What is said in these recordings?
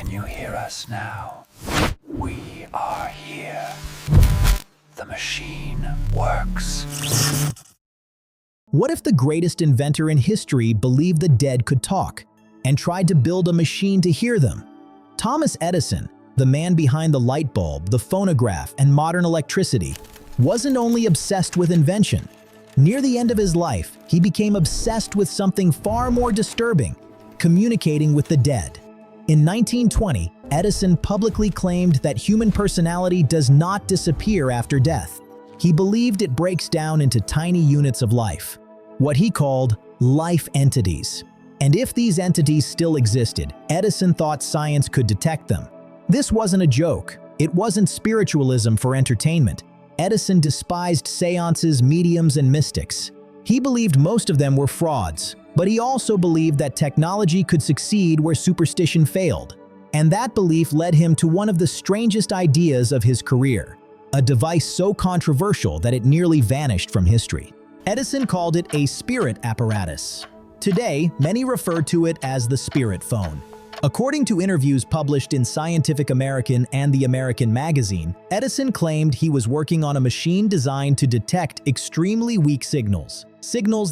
you hear us now? We are here. The machine works. What if the greatest inventor in history believed the dead could talk and tried to build a machine to hear them? Thomas Edison, the man behind the light bulb, the phonograph, and modern electricity, wasn't only obsessed with invention. Near the end of his life, he became obsessed with something far more disturbing: communicating with the dead. In 1920, Edison publicly claimed that human personality does not disappear after death. He believed it breaks down into tiny units of life, what he called life entities. And if these entities still existed, Edison thought science could detect them. This wasn't a joke. It wasn't spiritualism for entertainment. Edison despised séances, mediums, and mystics. He believed most of them were frauds, but he also believed that technology could succeed where superstition failed. And that belief led him to one of the strangest ideas of his career, a device so controversial that it nearly vanished from history. Edison called it a spirit apparatus. Today, many refer to it as the spirit phone. According to interviews published in Scientific American and The American magazine, Edison claimed he was working on a machine designed to detect extremely weak signals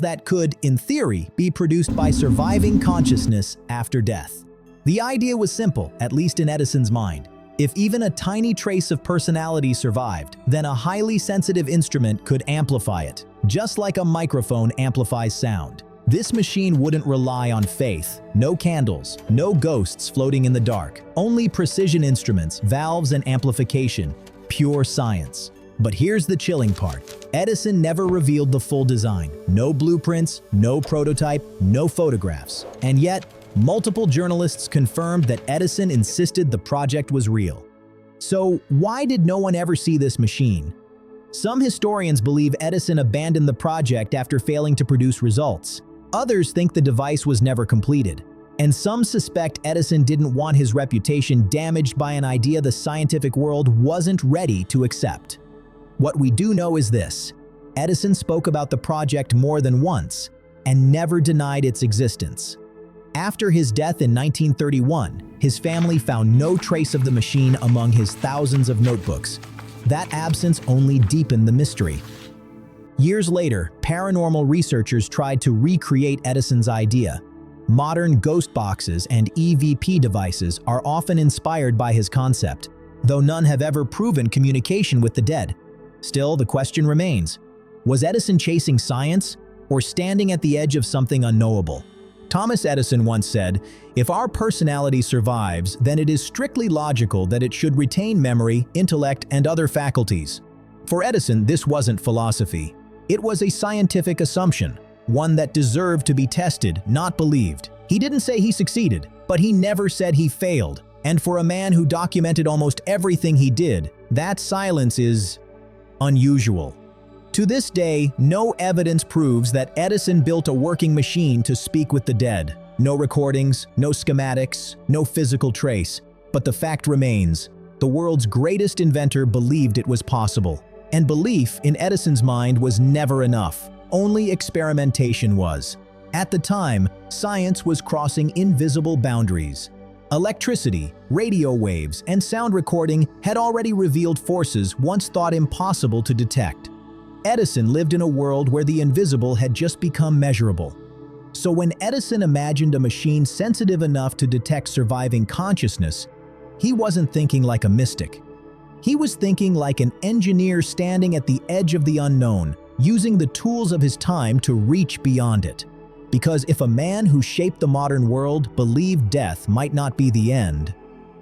that could, in theory, be produced by surviving consciousness after death. The idea was simple, at least in Edison's mind. If even a tiny trace of personality survived, then a highly sensitive instrument could amplify it, just like a microphone amplifies sound. This machine wouldn't rely on faith, no candles, no ghosts floating in the dark, only precision instruments, valves, and amplification, pure science. But here's the chilling part. Edison never revealed the full design. No blueprints, no prototype, no photographs. And yet, multiple journalists confirmed that Edison insisted the project was real. So why did no one ever see this machine? Some historians believe Edison abandoned the project after failing to produce results. Others think the device was never completed. And some suspect Edison didn't want his reputation damaged by an idea the scientific world wasn't ready to accept. What we do know is this: Edison spoke about the project more than once and never denied its existence. After his death in 1931, his family found no trace of the machine among his thousands of notebooks. That absence only deepened the mystery. Years later, paranormal researchers tried to recreate Edison's idea. Modern ghost boxes and EVP devices are often inspired by his concept, though none have ever proven communication with the dead. Still, the question remains: was Edison chasing science or standing at the edge of something unknowable? Thomas Edison once said, "If our personality survives, then it is strictly logical that it should retain memory, intellect, and other faculties." For Edison, this wasn't philosophy. It was a scientific assumption, one that deserved to be tested, not believed. He didn't say he succeeded, but he never said he failed. And for a man who documented almost everything he did, that silence is unusual. To this day, no evidence proves that Edison built a working machine to speak with the dead. No recordings, no schematics, no physical trace. But the fact remains: the world's greatest inventor believed it was possible. And belief, in Edison's mind, was never enough. Only experimentation was. At the time, science was crossing invisible boundaries. Electricity, radio waves, and sound recording had already revealed forces once thought impossible to detect. Edison lived in a world where the invisible had just become measurable. So when Edison imagined a machine sensitive enough to detect surviving consciousness, he wasn't thinking like a mystic. He was thinking like an engineer standing at the edge of the unknown, using the tools of his time to reach beyond it. Because if a man who shaped the modern world believed death might not be the end,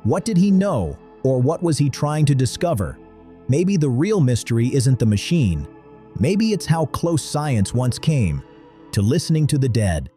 what did he know, or what was he trying to discover? Maybe the real mystery isn't the machine. Maybe it's how close science once came to listening to the dead.